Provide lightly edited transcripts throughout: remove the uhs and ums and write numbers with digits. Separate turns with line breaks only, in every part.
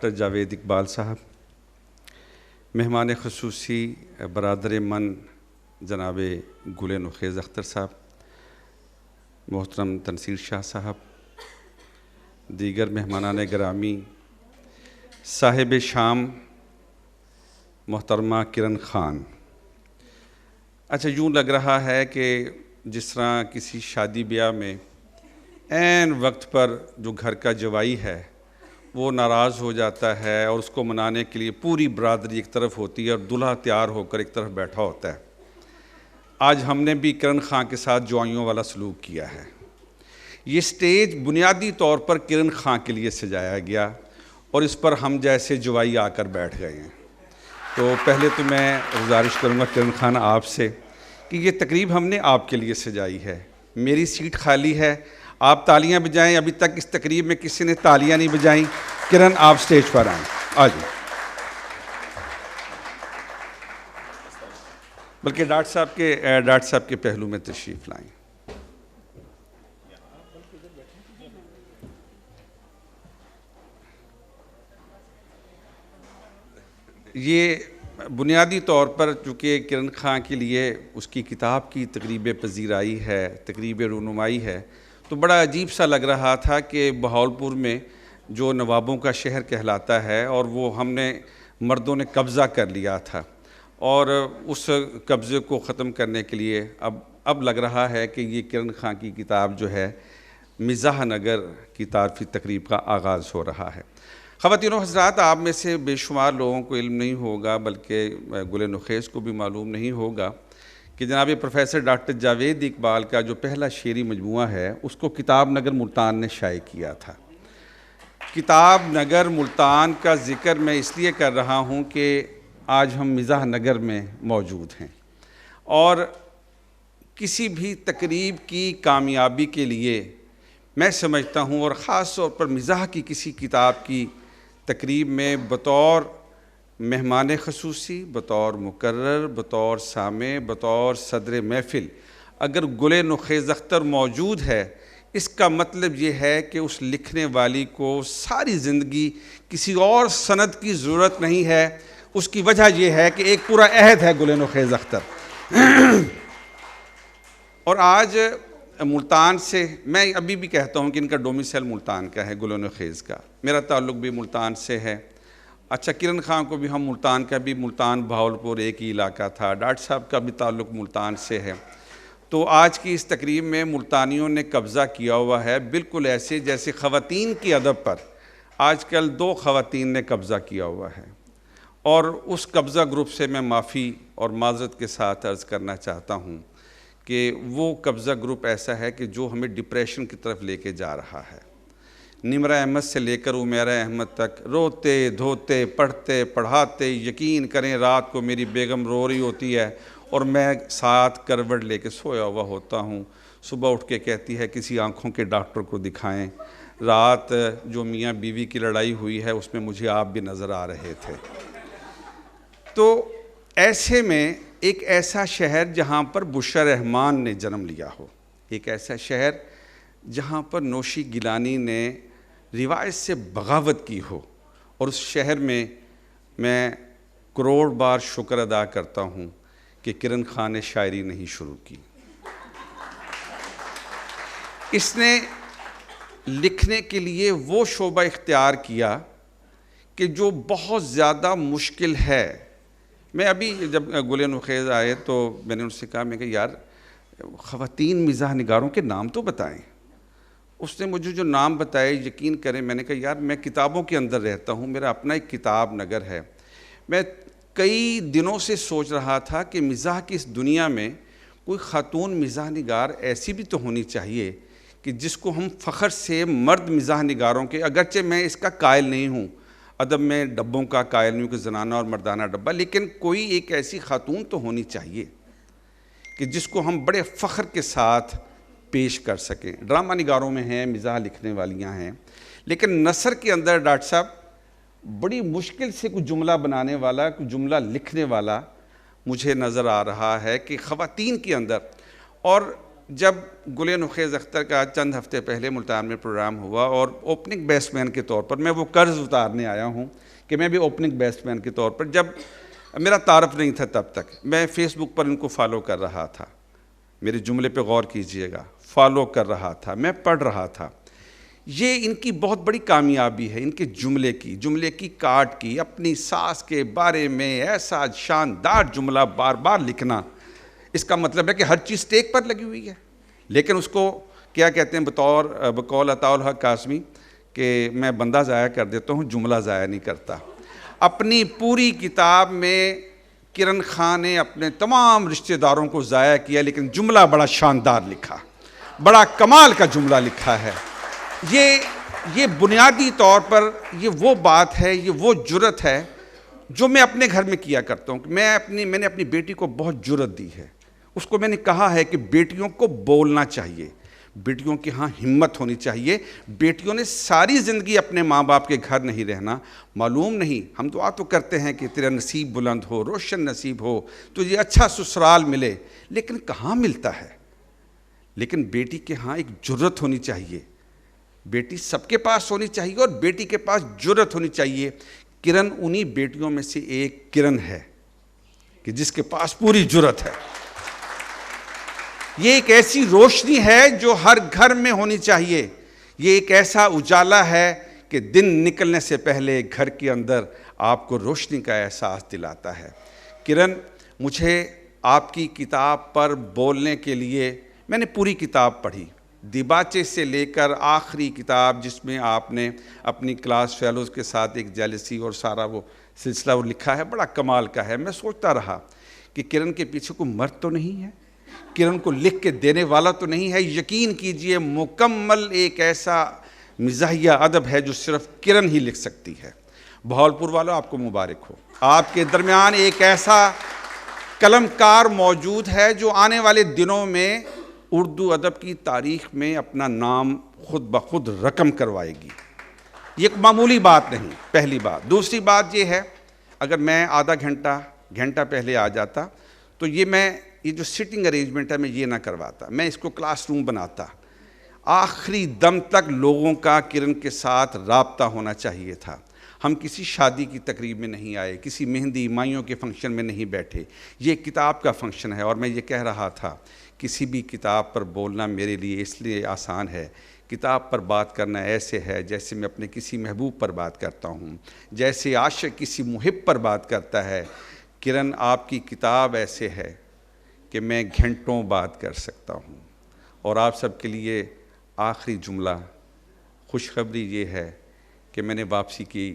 Doctor Javed Iqbal साहब, मेहमान ख़ुसूसी बरादर मन जनाब गुल नुखेज़ अख्तर साहब, मोहतरम तनसीर शाह साहब, दीगर मेहमानान गिरामी, साहिब शाम मोहतरमा किरण ख़ान। अच्छा, यूँ लग रहा है कि जिस तरह किसी शादी ब्याह में ऐन वक्त पर जो घर का जवाई है वो नाराज़ हो जाता है और उसको मनाने के लिए पूरी बरादरी एक तरफ होती है और दूल्हा तैयार होकर एक तरफ बैठा होता है। आज हमने भी किरण ख़ान के साथ जवाइयों वाला सलूक किया है। ये स्टेज बुनियादी तौर पर किरण ख़ान के लिए सजाया गया और इस पर हम जैसे जवाई आकर बैठ गए हैं। तो पहले तो मैं गुजारिश करूँगा किरण ख़ान आपसे कि ये तकरीब हमने आपके लिए सजाई है, मेरी सीट खाली है, आप तालियां बजाएं। अभी तक इस तकरीब में किसी ने तालियां नहीं बजाई। किरण, आप स्टेज पर आएँ, आ जाए। बल्कि डॉक्टर साहब के पहलू में तशरीफ़ लाएं। ये बुनियादी तौर पर चूँकि किरण ख़ान के लिए उसकी किताब की तकरीब पजीराई है, तकरीब रूनुमाई है, तो बड़ा अजीब सा लग रहा था कि बहावलपुर में जो नवाबों का शहर कहलाता है और वो हमने मर्दों ने कब्ज़ा कर लिया था और उस कब्ज़े को ख़त्म करने के लिए अब लग रहा है कि ये किरण ख़ान की किताब जो है मिज़ाह नगर की तारफ़ी तकरीब का आगाज़ हो रहा है। ख़वातीनो हज़रात, आप में से बेशुमार लोगों को इल्म नहीं होगा, बल्कि गुल नुखेज़ को भी मालूम नहीं होगा कि जनाब प्रोफेसर डॉक्टर जावेद इकबाल का जो पहला शेरी मजमुआ है उसको किताब नगर मुल्तान ने शाये किया था। किताब नगर मुल्तान का ज़िक्र मैं इसलिए कर रहा हूँ कि आज हम मिज़ाह नगर में मौजूद हैं और किसी भी तकरीब की कामयाबी के लिए मैं समझता हूँ, और ख़ास तौर पर मिज़ाह की किसी किताब की तकरीब में बतौर मेहमान ख़ुसूसी, बतौर मुकर्रर, बतौर सामे, बतौर सदर महफ़िल अगर गुल नुखेज़ अख्तर मौजूद है, इसका मतलब ये है कि उस लिखने वाली को सारी ज़िंदगी किसी और सनद की ज़रूरत नहीं है। उसकी वजह यह है कि एक पूरा अहद है गुल नुखेज़ अख्तर। और आज मुल्तान से, मैं अभी भी कहता हूँ कि इनका डोमिसाइल मुल्तान का है, गुल नुखेज़ का। मेरा ताल्लुक़ भी मुल्तान से है। अच्छा, किरण ख़ान को भी हम मुल्तान का भी, मुल्तान बहावलपुर एक ही इलाका था। डॉक्टर साहब का भी ताल्लुक़ मुल्तान से है। तो आज की इस तकरीब में मुल्तानियों ने कब्ज़ा किया हुआ है, बिल्कुल ऐसे जैसे ख़वातीन की अदब पर आजकल 2 ख़वातीन ने कब्ज़ा किया हुआ है। और उस कब्ज़ा ग्रुप से मैं माफ़ी और माज़रत के साथ अर्ज़ करना चाहता हूँ कि वो कब्ज़ा ग्रुप ऐसा है कि जो हमें डिप्रेशन की तरफ लेके जा रहा है। निमरा अहमद से लेकर उमेरा अहमद तक रोते धोते पढ़ते पढ़ाते, यकीन करें रात को मेरी बेगम रो रही होती है और मैं साथ करवट लेके सोया हुआ होता हूँ। सुबह उठ के कहती है किसी आँखों के डॉक्टर को दिखाएं। रात जो मियाँ बीवी की लड़ाई हुई है उसमें मुझे आप भी नज़र आ रहे थे। तो ऐसे में एक ऐसा शहर जहाँ पर बुशरा रहमान ने जन्म लिया हो, एक ऐसा शहर जहाँ पर नौशी गिलानी ने रिवायत से बगावत की हो, और उस शहर में मैं करोड़ बार शुक्र अदा करता हूँ कि किरण ख़ान ने शायरी नहीं शुरू की। इसने लिखने के लिए वो शोबा इख्तियार किया कि जो बहुत ज़्यादा मुश्किल है। मैं अभी जब गुल नुखेज़ आए तो मैंने उनसे कहा, मैं कि यार ख़वातीन मिज़ाह निगारों के नाम तो बताएं। उसने मुझे जो नाम बताए, यकीन करें, मैंने कहा यार मैं किताबों के अंदर रहता हूँ, मेरा अपना एक किताब नगर है। मैं कई दिनों से सोच रहा था कि मिज़ाह की इस दुनिया में कोई ख़ातून मिज़ाह निगार ऐसी भी तो होनी चाहिए कि जिसको हम फ़ख्र से मर्द मिज़ाह निगारों के, अगरचे मैं इसका कायल नहीं हूँ, अदब में डब्बों का कायल नहीं हूँ कि ज़नाना और मर्दाना डब्बा, लेकिन कोई एक ऐसी ख़ातून तो होनी चाहिए कि जिसको हम बड़े फ़ख्र के साथ पेश कर सकें। ड्रामा निगारों में हैं, मिज़ाह लिखने वालियाँ हैं, लेकिन नसर के अंदर डॉक्टर साहब बड़ी मुश्किल से कुछ जुमला बनाने वाला, कुछ जुमला लिखने वाला मुझे नज़र आ रहा है कि ख़वातीन के अंदर। और जब गुल नुखेज़ अख्तर का चंद हफ्ते पहले मुल्तान में प्रोग्राम हुआ और ओपनिंग बैट्समैन के तौर पर मैं वो कर्ज़ उतारने आया हूँ कि मैं भी ओपनिंग बैट्समैन के तौर पर, जब मेरा तारफ़ नहीं था तब तक मैं फ़ेसबुक पर इनको फॉलो कर रहा था। मेरे जुमले पे गौर कीजिएगा, फॉलो कर रहा था, मैं पढ़ रहा था। ये इनकी बहुत बड़ी कामयाबी है, इनके जुमले की काट की, अपनी सास के बारे में ऐसा शानदार जुमला बार बार लिखना। इसका मतलब है कि हर चीज़ टेक पर लगी हुई है, लेकिन उसको क्या कहते हैं, बकौल अताउल हक कासमी कि मैं बंदा ज़ाया कर देता हूँ, जुमला ज़ाया नहीं करता। अपनी पूरी किताब में किरण खान ने अपने तमाम रिश्तेदारों को ज़ाया किया, लेकिन जुमला बड़ा शानदार लिखा, बड़ा कमाल का जुमला लिखा है। ये बुनियादी तौर पर ये वो बात है, ये वो जुर्रत है जो मैं अपने घर में किया करता हूँ। मैंने अपनी बेटी को बहुत जुर्रत दी है। उसको मैंने कहा है कि बेटियों को बोलना चाहिए, बेटियों की हाँ हिम्मत होनी चाहिए। बेटियों ने सारी ज़िंदगी अपने माँ बाप के घर नहीं रहना। मालूम नहीं, हम दुआ तो करते हैं कि तेरा नसीब बुलंद हो, रोशन नसीब हो, तो ये अच्छा ससुराल मिले, लेकिन कहाँ मिलता है। लेकिन बेटी के हाँ एक जुर्रत होनी चाहिए, बेटी सबके पास होनी चाहिए और बेटी के पास जुर्रत होनी चाहिए। किरण उन्हीं बेटियों में से एक किरण है कि जिसके पास पूरी जुर्रत है। ये एक ऐसी रोशनी है जो हर घर में होनी चाहिए। ये एक ऐसा उजाला है कि दिन निकलने से पहले घर के अंदर आपको रोशनी का एहसास दिलाता है। किरण, मुझे आपकी किताब पर बोलने के लिए, मैंने पूरी किताब पढ़ी, दिबाचे से लेकर आखिरी किताब जिसमें आपने अपनी क्लास फेलोज़ के साथ एक जेलसी और सारा वो सिलसिला वो लिखा है, बड़ा कमाल का है। मैं सोचता रहा कि किरण के पीछे कोई मर्द तो नहीं है, किरण को लिख के देने वाला तो नहीं है। यकीन कीजिए, मुकम्मल एक ऐसा मिज़ाहिया अदब है जो सिर्फ किरण ही लिख सकती है। बहावलपुर वालों, आपको मुबारक हो, आपके दरमियान एक ऐसा कलमकार मौजूद है जो आने वाले दिनों में उर्दू अदब की तारीख़ में अपना नाम खुद ब खुद रकम करवाएगी। ये एक मामूली बात नहीं, पहली बात। दूसरी बात ये है, अगर मैं आधा घंटा पहले आ जाता तो ये जो सिटिंग अरेंजमेंट है मैं ये ना करवाता, मैं इसको क्लासरूम बनाता। आखिरी दम तक लोगों का किरण के साथ राब्ता होना चाहिए था। हम किसी शादी की तकरीब में नहीं आए, किसी मेहंदी माइयों के फंक्शन में नहीं बैठे। ये किताब का फंक्शन है और मैं ये कह रहा था, किसी भी किताब पर बोलना मेरे लिए इसलिए आसान है, किताब पर बात करना ऐसे है जैसे मैं अपने किसी महबूब पर बात करता हूँ, जैसे आशिक किसी मुहिब पर बात करता है। किरण, आपकी किताब ऐसे है कि मैं घंटों बात कर सकता हूँ। और आप सबके लिए आखिरी जुमला, खुशखबरी ये है कि मैंने वापसी की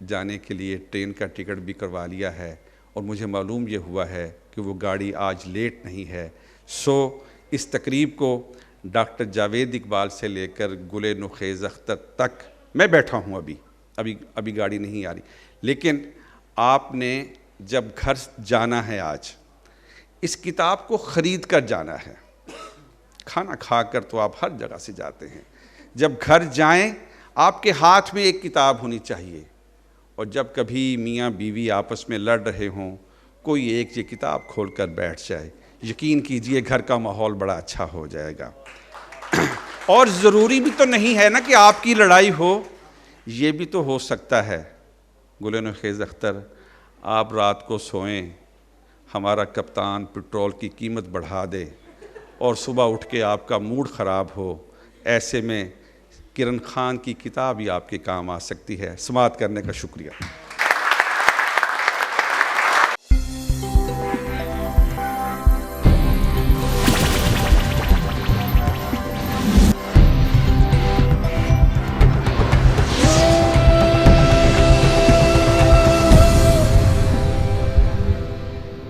जाने के लिए ट्रेन का टिकट भी करवा लिया है और मुझे मालूम ये हुआ है कि वो गाड़ी आज लेट नहीं है। सो इस तकरीब को डॉक्टर जावेद इकबाल से लेकर गुल नुखेज़ अख्तर तक मैं बैठा हूँ, अभी गाड़ी नहीं आ रही, लेकिन आपने जब घर जाना है, आज इस किताब को ख़रीद कर जाना है। खाना खाकर तो आप हर जगह से जाते हैं, जब घर जाएं आपके हाथ में एक किताब होनी चाहिए। और जब कभी मियाँ बीवी आपस में लड़ रहे हों, कोई एक ये किताब खोल कर बैठ जाए, यकीन कीजिए घर का माहौल बड़ा अच्छा हो जाएगा। और ज़रूरी भी तो नहीं है ना कि आपकी लड़ाई हो, ये भी तो हो सकता है गुल नुखेज़ अख्तर आप रात को सोएं, हमारा कप्तान पेट्रोल की कीमत बढ़ा दे और सुबह उठ के आपका मूड ख़राब हो। ऐसे में किरण खान की किताब ही आपके काम आ सकती है। समाअत करने का शुक्रिया।